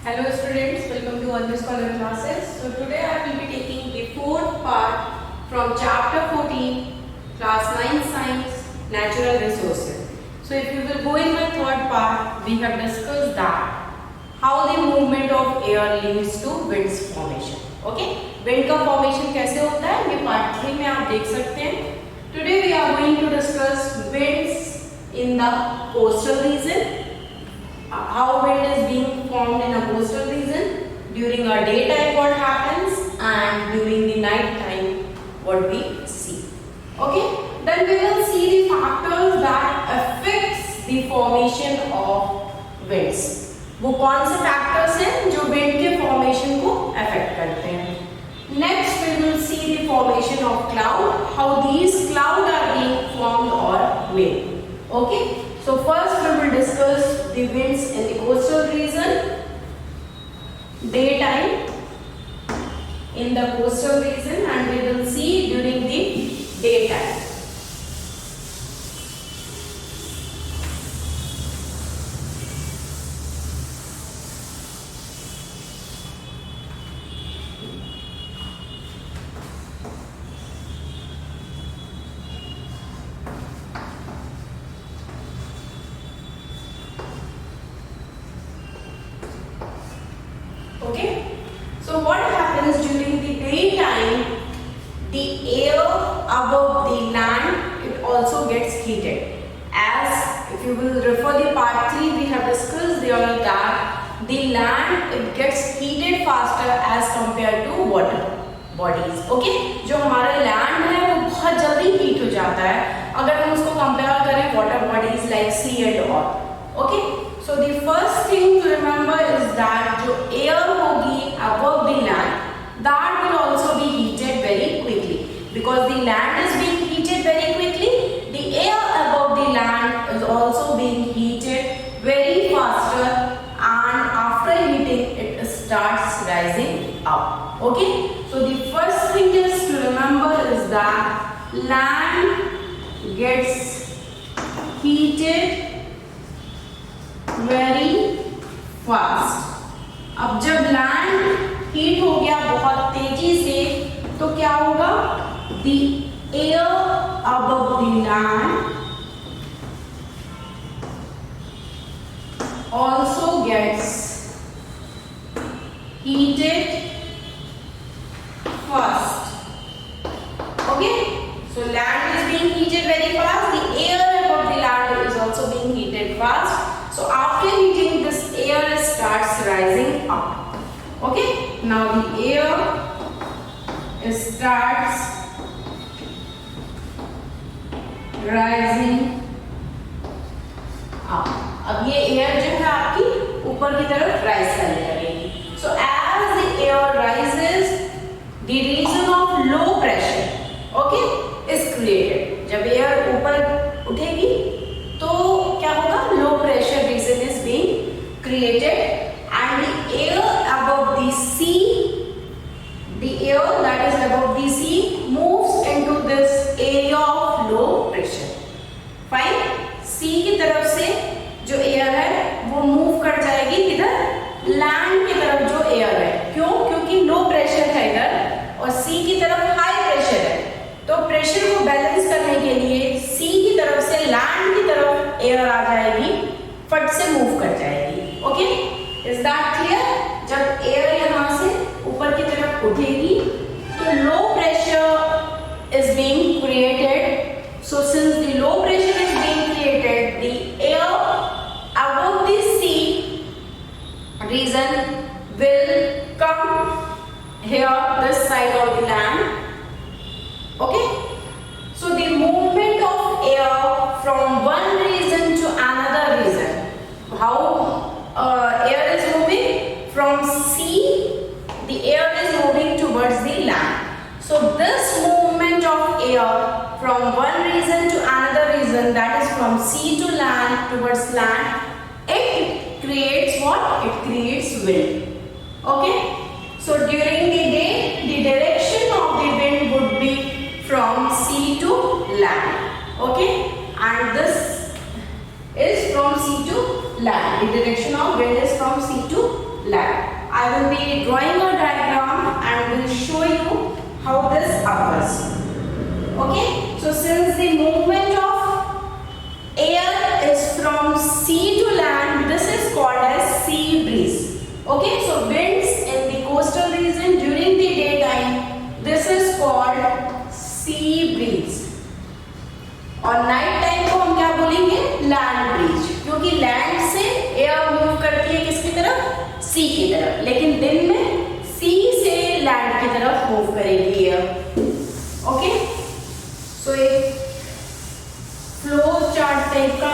Hello students, welcome to All Scholar classes. So today I will be taking the fourth part from chapter 14, class 9 science, natural resources. So if you will go in my third part, we have discussed that how the movement of air leads to winds formation. Okay, wind का formation कैसे होता है ये part 3 में आप देख सकते हैं. Today we are going to discuss winds in the coastal region. How wind is being formed in a coastal region. During our daytime what happens and during the night time what we see. Okay, then we will see the factors that affects the formation of winds. वो कौन से factors हैं जो wind के formation को affect करते हैं. Next we will see the formation of cloud, how these clouds are being formed or made. Okay, so first we will discuss the winds in the coastal region. Daytime in the coastal region and we will see during the daytime. Okay, so what happens during the daytime, the air above the land, it also gets heated. As if you will refer the part 3, we have discussed there that the land, it gets heated faster as compared to water bodies. Okay, जो हमारा land है वो बहुत जल्दी heat हो जाता है अगर हम उसको compare करें water bodies like sea and all. Okay, so the first thing to remember is that जो air होगी above the land, that will also be heated very quickly. Because the land is being heated very quickly, the air above the land is also being heated very faster, and after heating it starts rising up. Okay, so the first thing is to remember is that land gets heated very fast. अब जब land heat हो गया बहुत तेजी से तो क्या होगा? The air above the land also gets heated fast. Okay, so land is being heated very fast. The air above the land is also being heated fast. So after heating, this air starts rising up. Okay, now the air starts rising up. अब ये air जो है आपकी ऊपर की तरफ rise करने लगेगी. So as the air rises, the region of low pressure, okay, is created. जब air ऊपर उठेगी तो क्या होगा? Low pressure region is being created and the air above the sea, the air that is above the sea moves into this area of low pressure. Fine, sea की तरफ से जो air है वो move कर जाएगी इधर land की तरफ जो air है. क्यों? क्योंकि low pressure है इधर और sea की तरफ high pressure है. तो pressure को balance करने के लिए sea की तरफ से land की तरफ air आ जाएगी, फट से move कर जाएगी. Okay, is that clear? जब air यहाँ से ऊपर की तरफ उठेगी तो low pressure is being created. So since the low pressure is being created, the air above the sea region will come here this side of the land. Okay, so the movement of air from one region to another region. How air is moving from sea, the air is moving towards the land. So this movement of air from one region to another region, that is from sea to land towards land, it creates what? It creates wind. Okay, so during the day the direction of the wind would be from sea to land. Okay, and this is from sea to land. The direction of wind is from sea to land. I will be drawing a diagram and will show you how this occurs. Okay, so since the movement of air is from sea to land, this is called as sea breeze. Okay, so winds in the coastal region during the daytime, this is called sea breeze. और night time को हम क्या बोलेंगे, land breeze, क्योंकि land से air move करती है किसकी तरफ, सी की तरफ, लेकिन दिन में सी से लैंड की तरफ मूव करेगी एयर. ओके, सो एक फ्लो चार्ट टाइप का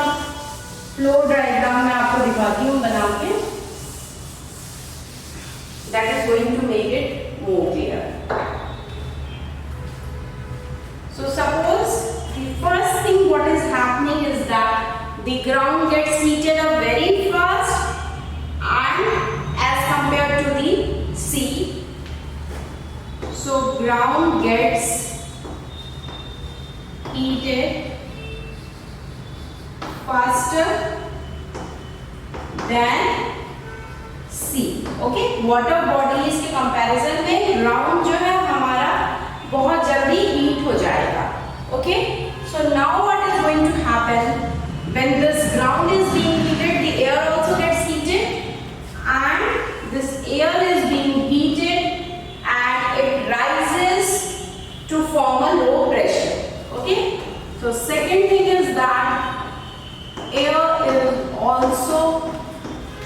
फ्लो डायग्राम मैं आपको दिखाती हूँ बना के, that is going to make it more clear. So suppose the first thing what is happening is that the ground gets heated up very fast and as compared to the sea. So ground gets heated faster than sea. Okay, water bodies के comparison में ground जो है हमारा बहुत जल्दी heat हो जाएगा. Okay, so now what is going to happen when this ground is being heated, the air also gets heated and this air is being heated and it rises to form a low pressure. Okay, so second thing is that air is also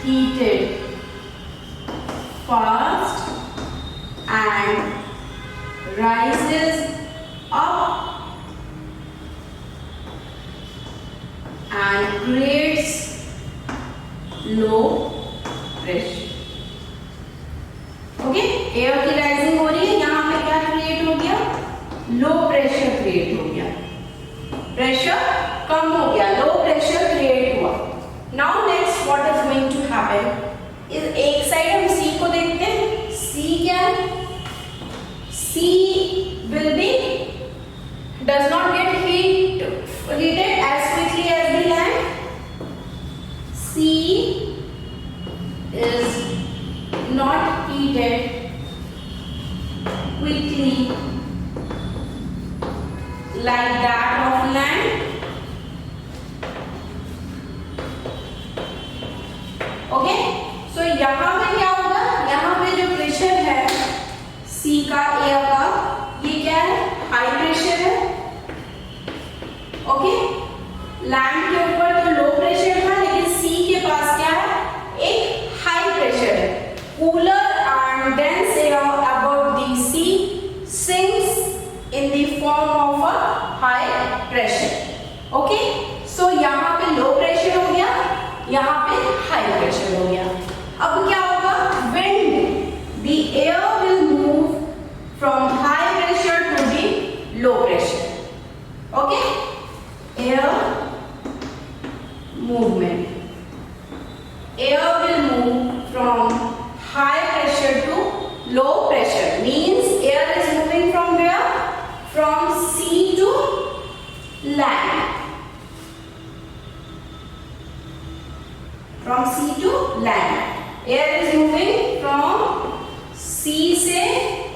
heated fast and rises up and creates low pressure. Okay, air की rising हो रही है, यहाँ पे क्या create हो गया, low pressure create हो गया, प्रेशर कम हो गया, लो प्रेशर क्रिएट हुआ. Now next what is going to happen is, एक साइड हम सी को देखते हैं. सी क्या है, sea will be does not get heated as quickly as the land. Sea is not heated quickly like that of land. Okay, so यहाँ पे क्या होगा, यहाँ पे जो प्रेशर है सी का, एयर का, ये क्या है, हाई प्रेशर है. ओके, लैंड के ऊपर तो लो प्रेशर था, लेकिन सी के पास क्या है, एक हाई प्रेशर है. Cooler and dense air above the sea sinks in the form of a high pressure. Okay, so यहाँ पे लो प्रेशर हो गया, यहाँ पे हाई प्रेशर हो गया. अब क्या होगा, wind, the air will move from high pressure to the low pressure. Okay, air movement, air will move from high pressure to low pressure, means air is moving from where, from sea to land, from sea to land. Air is moving from सी से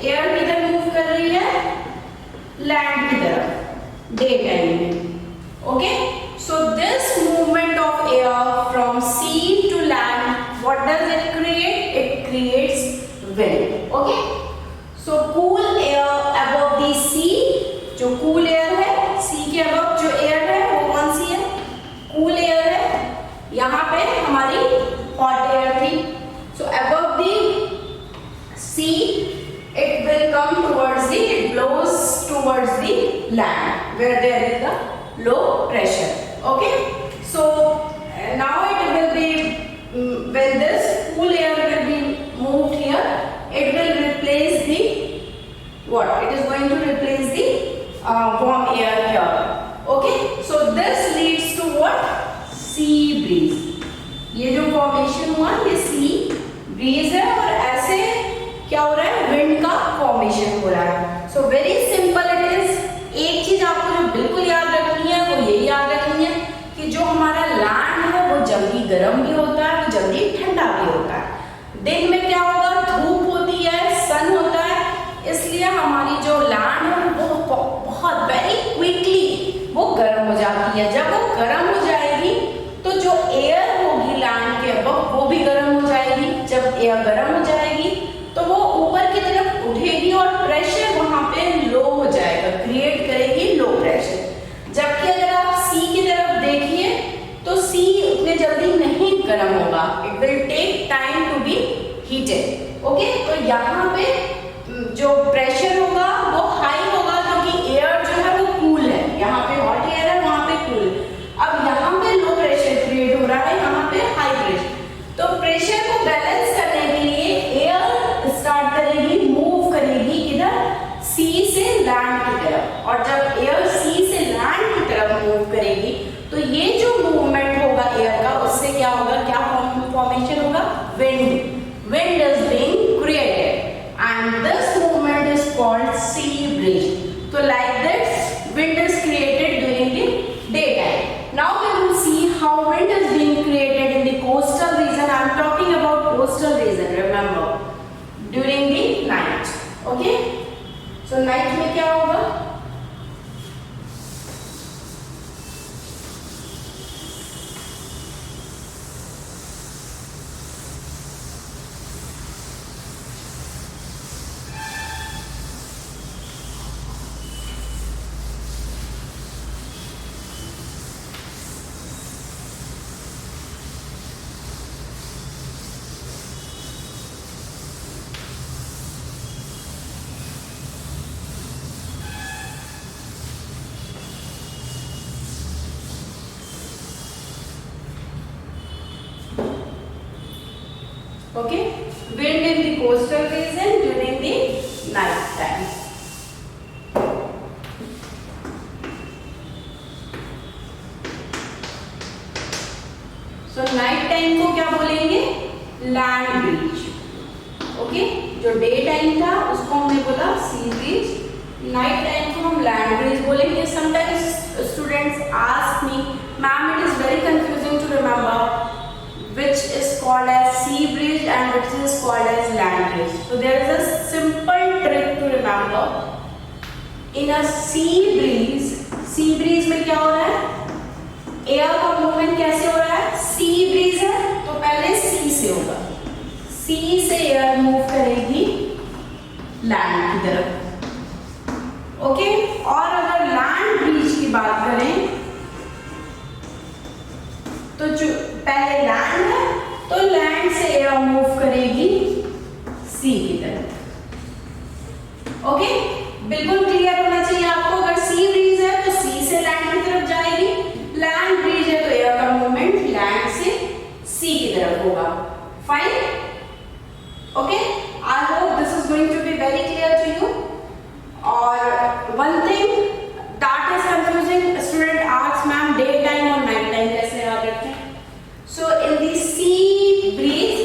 air किधर move कर रही है, land की तरफ, day time में. Okay, so this movement of air from sea to land, what does it create, it creates wind. Okay, so cool air above the sea, जो cool air है, सी के अबव जो एयर है वो कौन सी है, कूल एयर है. यहाँ पे हमारी हॉट एयर थी. So above the sea, it will come towards the, it blows towards the land where there is the low pressure. Okay, so now it will be, when this cool air will be moved here, it will replace the, what, it is going to replace the warm air here. Okay, so this leads to what, sea breeze. ये जो formation हुआ ये sea breeze है, और ऐसे क्या हो रहा है, विंड का फॉर्मेशन हो रहा है. So very simple it is. एक चीज आपको जो बिल्कुल याद रखनी है वो ये याद रखनी है कि जो हमारा लैंड है वो जल्दी गर्म भी होता है, जल्दी ठंडा भी होता है. दिन में क्या होगा, धूप होती है, सन होता है, इसलिए हमारी जो लैंड है वो बहुत वेरी क्विकली वो गर्म हो जाती है। जब वो गर्म हो जाएगी तो जो एयर होगी लैंड के अबव वो भी गर्म हो जाएगी। जब एयर गर्म हो जाएगी तो वो ऊपर की तरफ उठेगी और प्रेशर वहां पे लो हो जाएगा, क्रिएट करेगी लो प्रेशर। जबकि अगर आप सी की तरफ देखिए तो सी उतने जल्दी नहीं गर्म होगा, it will take time to be heated. Okay, तो यहाँ पे जो प्रेशर होगा वो हाई होगा क्योंकि एयर जो है वो कूल है, यहाँ पे हॉट एयर है, वहां पे कूल। अब यहाँ पे लो प्रेशर क्रिएट हो रहा है, यहाँ पे हाई प्रेशर। तो प्रेशर को बैलेंस करने के लिए एयर स्टार्ट करेगी, मूव करेगी किधर, सी से लैंड की तरफ। और जब एयर सी से लैंड की तरफ मूव करेगी तो ये जो मूवमेंट होगा एयर का, उससे क्या होगा, क्या फॉर्मेशन होगा, wind. Wind is being created and this movement is called sea breeze. So like this wind is created during the daytime. Now we will see how wind is being created in the coastal region. I am talking about coastal region, remember, during the night. Okay, so night में क्या होगा, okay, wind in the coastal region during the night time. So night time को क्या बोलेंगे, land breeze. Okay, जो day time था उसको हमने बोला सी ब्रीज, नाइट टाइम को हम लैंड ब्रीज बोलेंगे। Sometimes students ask me, ma'am it is very confusing to remember which is called as sea breeze and which is called as land breeze. So there is a simple trick to remember. In a sea breeze में क्या हो रहा है, air का movement कैसे हो रहा है, सी ब्रीज है तो पहले सी से होगा, सी से एयर मूव करेगी लैंड की तरफ। ओके, और अगर लैंड ब्रीज की बात करें तो जो पहले लैंड है तो लैंड से एयर मूव करेगी सी की तरफ। ओके, बिल्कुल क्लियर होना चाहिए आपको। अगर सी ब्रीज है तो सी से लैंड की तरफ जाएगी, लैंड ब्रीज है तो एयर का मूवमेंट लैंड से सी की तरफ होगा। Fine, okay, I hope this is going to be very clear to you. और one thing that is confusing, student ask ma'am day time और नाइट टाइम कैसे याद रखें। So in the sea breeze,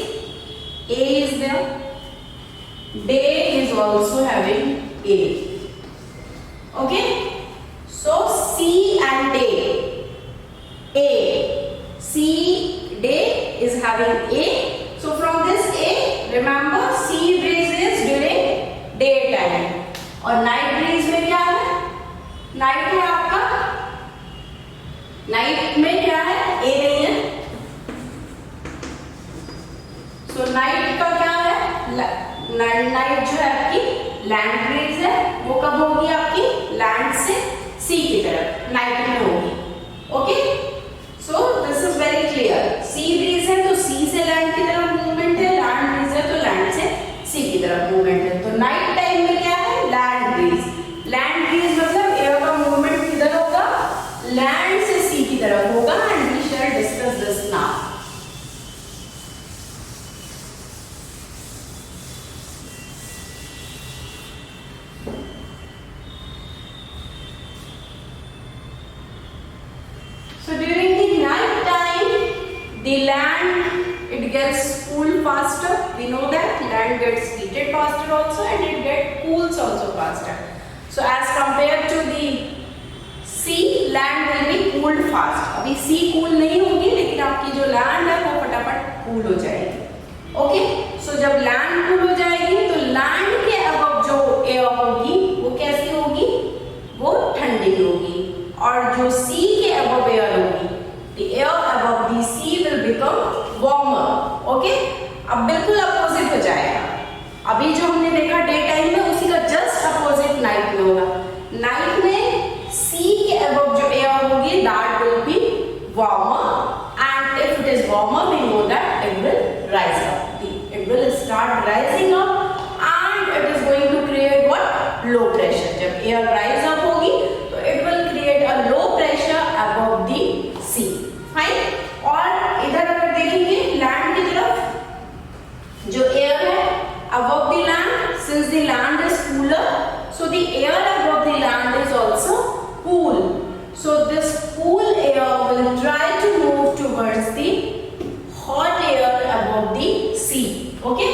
A is there, day is also having A. Okay, so sea and day, A, sea day is having A. So from this A, remember sea breeze is during daytime. और night breeze में क्या है, night है आपका, night में क्या है, A नहीं है। तो नाइट का क्या है, नाइट जो है आपकी लैंड ब्रीज है, वो कब होगी आपकी, लैंड से सी की तरफ नाइट में होगी। Okay, so this is very clear. Sea breeze है तो सी से लैंड की तरफ मूवमेंट है, लैंड ब्रीज है तो लैंड से सी की तरफ मूवमेंट है। तो नाइट टाइम में क्या है, लैंड ब्रीज। लैंड ब्रीज मतलब एयर का मूवमेंट किधर होगा, लैंड से सी की तरफ होगा। And we shall discuss this now. So during the night time, the land it gets cool faster. We know that land gets heated faster also, and it gets cools also faster. So as compared to the sea, land will be cooled fast. अभी sea cool नहीं होगी, लेकिन आपकी जो land है वो फटाफट cool हो जाएगी। ओके, सो जब लैंड कूल हो जाएगी तो लैंड के अबव जो एयर होगी वो कैसी होगी, वो ठंडी होगी, और जो सी के अबव एयर होगी, the air above the sea will become warmer. Okay, अब बिल्कुल अपोजिट हो जाएगा। अभी जो हमने देखा डे टाइम में, उसी का जस्ट अपोजिट नाइट में होगा। नाइट में सी के अबव जो एयर होगी that will be warmer, and if it is warmer we know that it will rise up, it will start rising up and it is going to create what, low pressure. जब air rise up होगी तो it will create a low pressure above the sea. Fine, और इधर अगर देखेंगे land की तरफ, जो एयर है above the land, since the land is cooler, so the air above the land is also cool. So this cool air will try to move towards the hot air above the sea. Okay,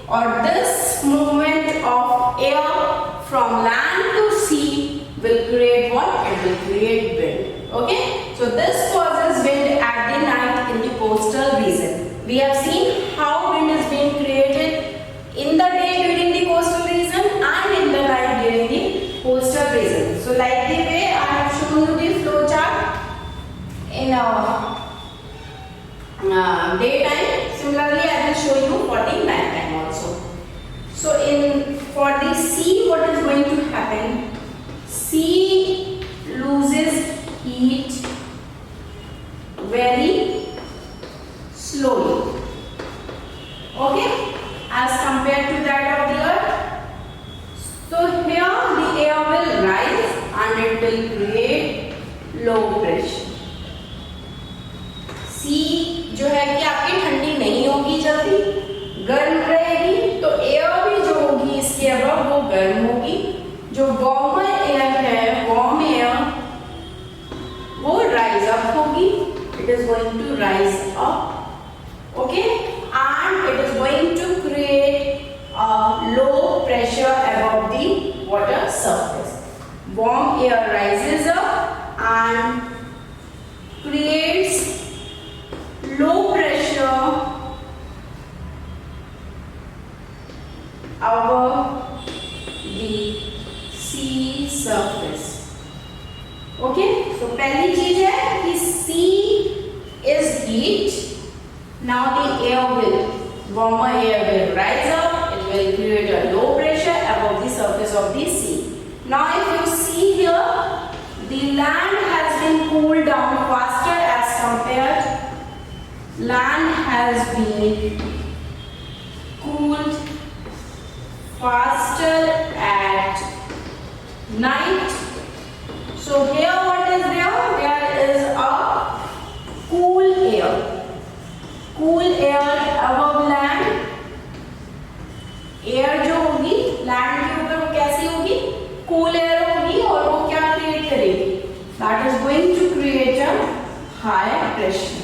or this movement of air from land to sea will create what? It will create wind. Okay, so this causes wind at the night in the coastal region. We have seen how wind is being created in the day during the coastal region and in the night during the coastal region. So like the way I have shown you the flow chart in daytime, similarly I will show you for the night time also. So for the sea, what is going to happen? Sea loses heat very slowly. Okay, as compared to that of the earth. So here the air will rise and it will create low pressure. Sea जो है कि आपकी ठंडी नहीं होगी, जल्दी गर्म रहेगी, तो एयर भी जो होगी इसके अबव वो गर्म होगी। जो वार्मर एयर है, वार्म एयर, वो राइज अप होगी, it is going to rise up. Okay, and it is going to create a low pressure above the water surface. Warm air rises up and creates low pressure above the sea surface. Okay, so पहली चीज है कि sea is heat. Now the air will, warmer air will rise up, it will create a low pressure above the surface of the sea. Now if you see here, the land has been cooled down faster as compared, land has been cooled faster at night. So here what is there? There is a cool air. Cool air above land, air जो होगी land के ऊपर वो कैसी होगी, cool air होगी, और वो क्या क्रिएट करेगी, that is going to create a high pressure.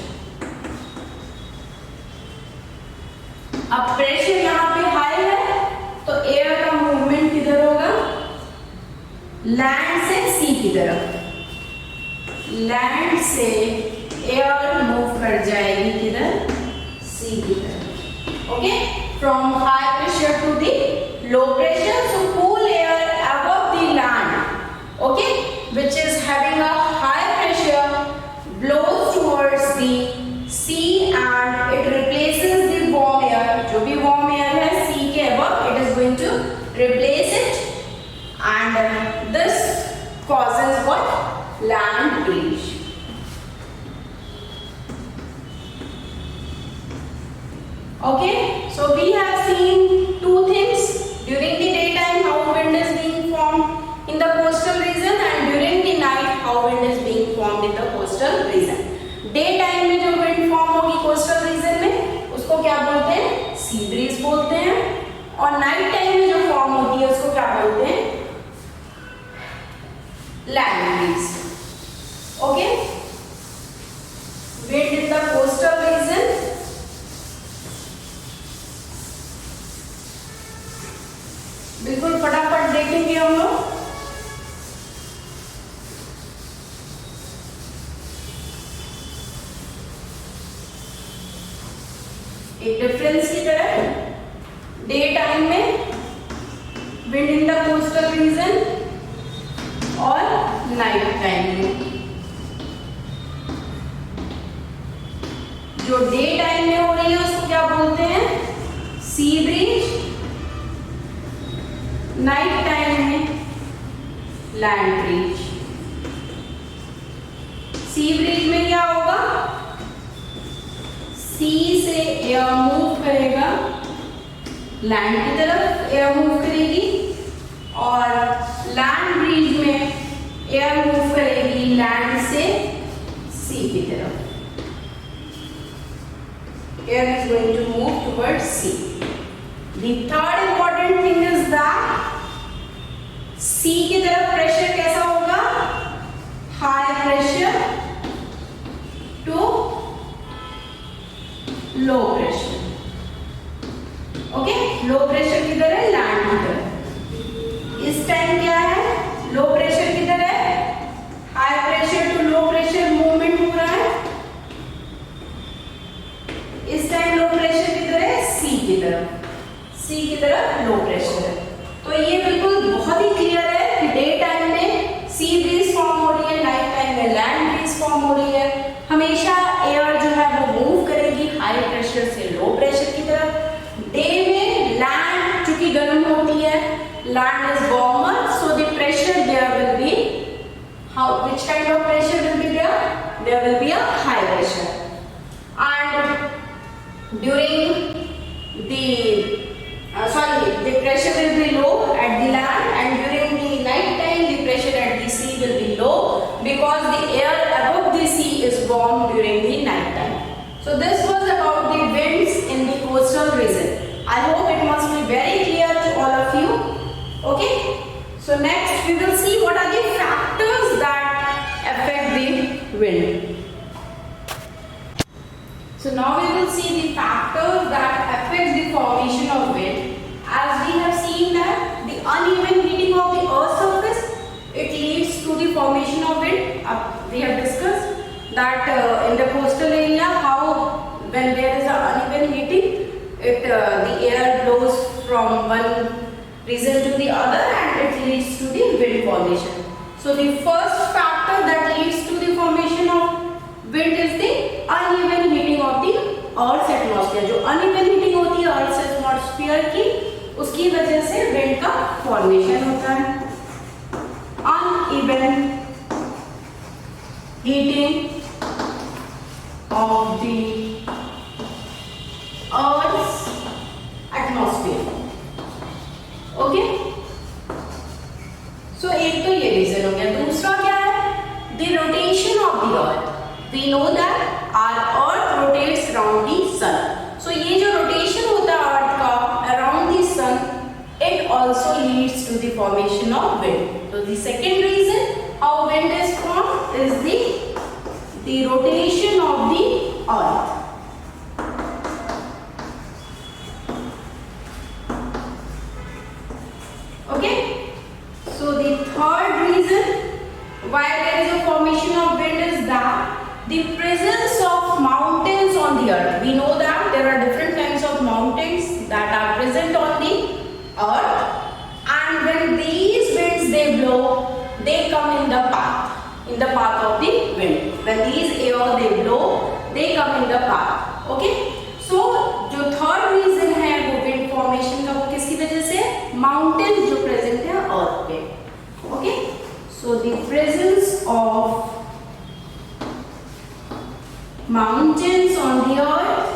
अब प्रेशर यहाँ पे हाई है तो एयर का मूवमेंट किधर होगा, लैंड से सी की तरफ। लैंड से एयर मूव कर जाएगी किधर, सी की तरफ। Okay, from high pressure to the low pressure. So cool air above the land, okay, which is having a high pressure blows towards the sea and it replaces the warm air. जो भी warm air है sea के above, it is going to replace it and this causes what, land breeze. Okay, so we have seen two things during the daytime how wind is being formed in the coastal region and during the night how wind is being formed in the coastal region. Daytime में जो wind form होगी coastal region में उसको क्या बोलते हैं, sea breeze बोलते हैं, और नाइट टाइम में जो फॉर्म होती है उसको क्या बोलते हैं, land breeze. Okay, wind in the coastal region, बिल्कुल फटाफट देखेंगे हम लोग। एक डिफरेंस की तरह डे टाइम में wind in the coastal region और नाइट टाइम में। जो डे टाइम में हो रही है उसको क्या बोलते हैं? Sea breeze. नाइट टाइम में लैंड ब्रीज। सी ब्रीज में क्या होगा? सी से एयर मूव करेगा, लैंड की तरफ एयर मूव करेगी, और लैंड ब्रीज में एयर मूव करेगी लैंड से सी की तरफ। Air is going to move towards sea. The third important thing is that sea की तरफ प्रेशर कैसा होगा? High pressure to low pressure. Okay, low pressure किधर है? लैंड की तरफ। इस टाइम क्या है? लो प्रेशर किधर है? High pressure to low pressure movement हो रहा है। इस टाइम लो प्रेशर किधर है? सी की तरफ। सी की तरफ लो प्रेशर है। तो ये बिल्कुल बहुत ही क्लियर है कि डे टाइम में सी ब्रीज फॉर्म हो रही है, नाइट टाइम में लैंड ब्रीज फॉर्म हो रही है। हमेशा एयर जो है वो मूव करेगी हाई प्रेशर से लो प्रेशर की तरफ। डे में लैंड चूंकि गर्म होती है, land is warmer, so the pressure there will be which kind of pressure will be there? There will be a high pressure. And during the pressure will be low at the land, and during the night time the pressure at the sea will be low because the air above the sea is warm during the night time. So this was about the winds in the coastal region. I hope it must be very clear to all of you. Okay, so next we will see what are the factors that affect the wind. So now we will see the factors that affect the formation of wind. As we have seen that the uneven heating of the earth's surface, it leads to the formation of wind. We have discussed that in the coastal area how when there is an uneven heating, the air blows from one region to the other and it leads to the wind formation. So the first factor that leads to the formation of wind is the uneven heating of the earth's atmosphere. जो uneven heating होती है earth's atmosphere की, उसकी वजह से wind का formation होता है। Uneven heating of the earth's atmosphere. Okay? So एक तो ये रीजन हो गया। दूसरा क्या है? The rotation of the earth. We know that our earth rotates around the sun. So ये जो rotation होता है earth का around the sun, it also leads to the formation of wind. So the second reason how wind is formed is the rotation of the earth. Okay? So the third reason why there is a formation of wind is that the presence of mountains on the earth. We know that there are different kinds of mountains that are present on the earth, and when these winds they blow, they come in the path of the wind. When these air they blow, they come in the path. Okay? So जो third reason है वो wind formation का, वो किसकी वजह से? Mountains जो present है earth पे. Okay? So the presence of mountains on the earth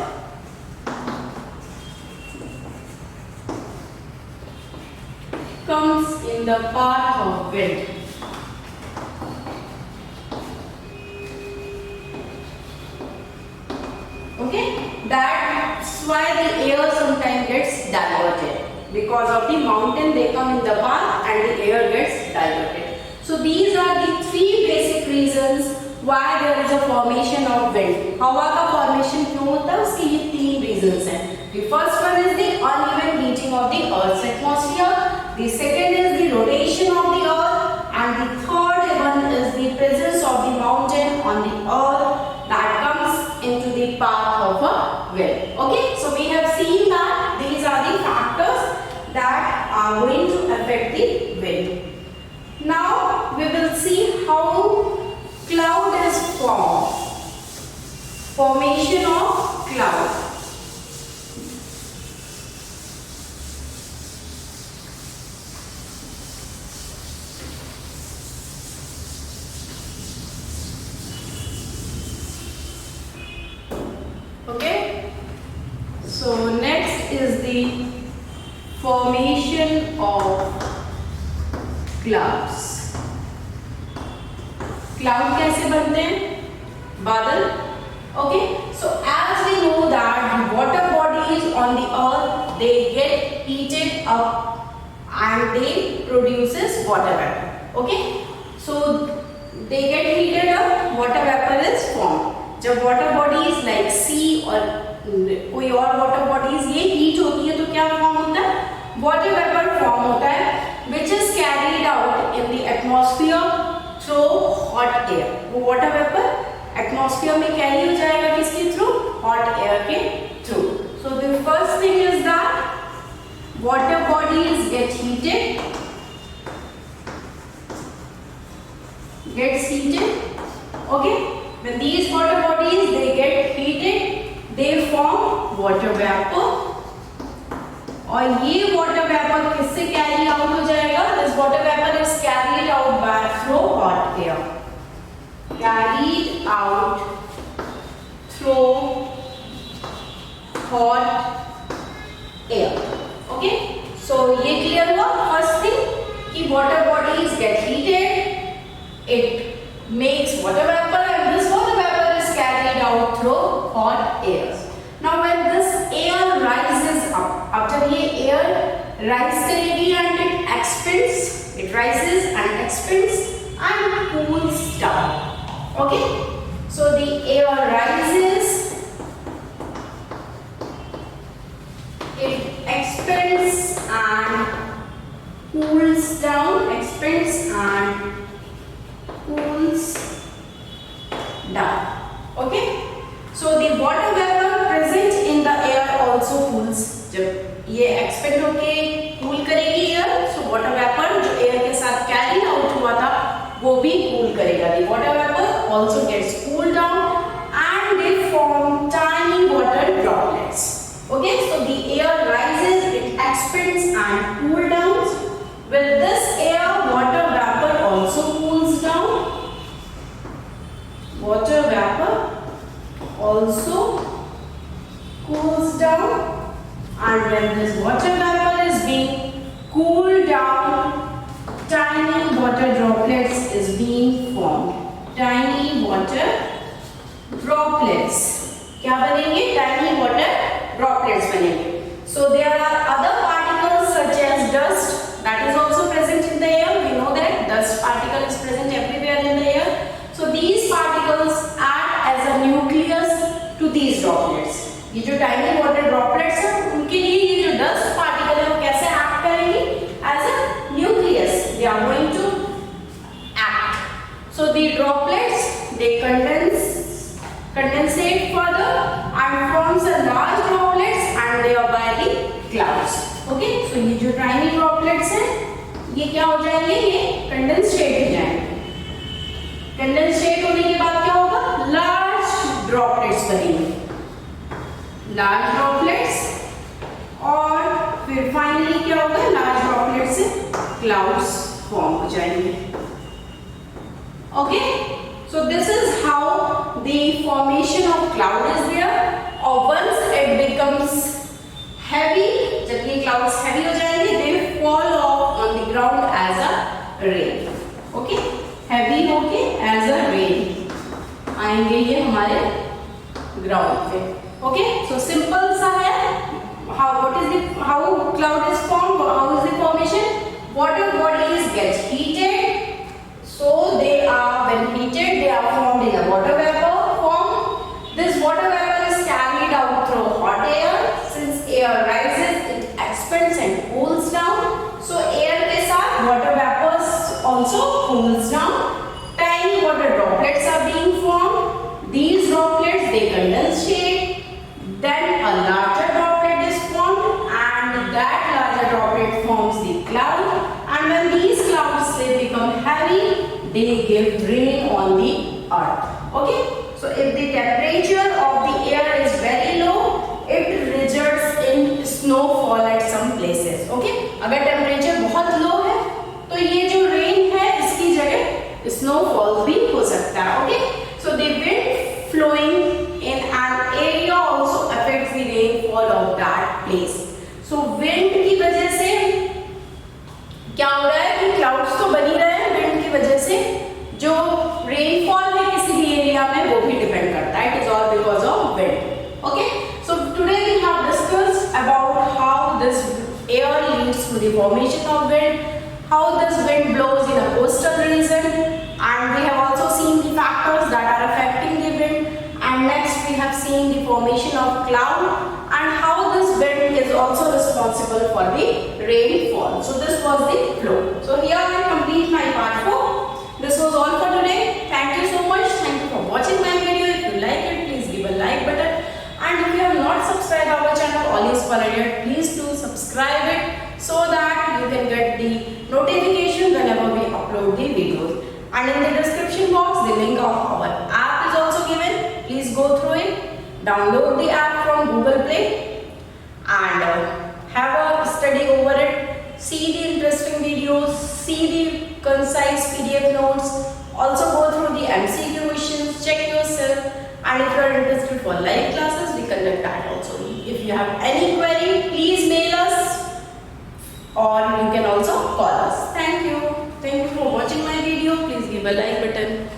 comes in the path of wind. Okay, that's why the air sometimes gets diverted because of the mountain. They come in the path and the air gets diverted. So these are the three basic reasons why there is a formation of wind. हवा का formation क्यों होता है? उसके ये तीन reasons हैं. The first one is the uneven heating of the Earth's atmosphere. The second is the rotation of the Earth, and the third one is the presence of the mountain on the Earth that comes into the path of a wind. Okay, so we have seen that these are the factors formation of cloud. Okay, so next is the formation of clouds. Cloud कैसे बनते हैं? बादल. Okay, so as we know that water bodies on the earth, they get heated up and they produces water vapor. Okay, so they get heated up, water vapor is formed. जब water bodies like sea और कोई और water bodies ये heat होती है तो क्या form होता है? Water vapor form होता है, which is carried out in the atmosphere through hot air. वो water vapor atmosphere में carry हो जाएगा किसके through? Hot air के through. So the first thing is that water bodies get heated. Okay. When these water bodies they get heated, they form water vapor. और ये water vapor किससे carry out हो जाएगा? This water vapor is carried out by through hot air. Carried out through hot air. Okay. So ये clear हुआ? First thing कि water bodies get heated, it makes water vapor and this water vapor is carried out through hot air. Now when this air rises up, after ये air rise करेगी and it expands, it rises and expands and cools down. Okay, so the air rises, it expands and cools down, expands and cools down. Okay, so the water vapor present in the air also cools. जब ये expand होके cool करेगी air, so water vapor जो air के साथ carry out हुआ था वो भी cool करेगा. The water vapor also gets cooled down and they form tiny water droplets. Okay, so the air rises, it expands and cool down. With this air, water vapor also cools down. Water vapor also cools down, and when this water vapor is being cooled down, tiny water droplets is being formed. Tiny water droplets. क्या बनेंगे? Tiny water droplets बनेंगे. So there are other particles such as dust that is also present in the air. We know that dust particle is present everywhere in the air. So these particles act as a nucleus to these droplets. ये जो tiny water droplets हैं उनके लिए ये जो dust particle है वो कैसे act करेंगे? As a nucleus. They are going to act. So the droplets they condensate further and forms a large droplets and they are by the clouds. Okay, so ये जो tiny droplets हैं ये क्या हो जाएंगे? ये condensate हो जाएंगे. Condensate होने के बाद क्या होगा? Large droplets बनेंगे. Large droplets और फिर finally क्या होगा? Large droplets से clouds form हो जाएंगे. Okay, so this is how the formation of cloud is there. Or once it becomes heavy, जब ये clouds heavy हो जाएंगे, they fall off on the ground as a rain. Okay, heavy होके as a rain आएंगे ये हमारे ground पे. Okay, so simple सा है. How cloud is formed? How is the formation? Water bodies get heated. So they are, when heated, they are formed in a water vapor form. This water vapor is carried out through hot air. Since air rises, it expands and cools down. So air के साथ water vapors also cools down. Tiny water droplets are being formed. These droplets they condensate. Then a larger droplet is formed, and that larger droplet forms the cloud. And when these clouds they become heavy, they give rain on the earth. Okay, so if the temperature of the air is very low, it results in snowfall at some places. Okay, अगर temperature बहुत लो है तो ये जो rain है इसकी जगह snowfall भी हो सकता है. Okay, so the wind flowing in an area also affects the rainfall of that place. So wind की वजह से क्या हो रहा है कि क्लाउड्स तो बनी रहे हैं, विंड की वजह से जो रेनफॉल है किसी भी एरिया में वो भी डिपेंड करता है. It is all because of wind. Okay, so today we have discussed about how this air leads to the formation of wind, how this wind blows in a coastal region, and we have also seen the factors that are affecting the wind, and next we have seen the formation of cloud and how this wind is also responsible for the rainfall. So this was the flow. So here I complete my part 4. This was all for today. Thank you so much. Thank you for watching my video. If you like it, please give a like button, and if you have not subscribed our channel Ollie's Corner yet, please do subscribe it so that you can get the notification whenever we upload the videos. And in the description box the link of our app is also given. Please go through it, download the app from Google Play, and have a study over it. See the interesting videos, see the concise PDF notes, also go through the MCQ questions, check yourself, and if you are interested for live classes, we conduct that also. If you have any query, please mail us or you can also call us. Thank you for watching my video. Please give a like button.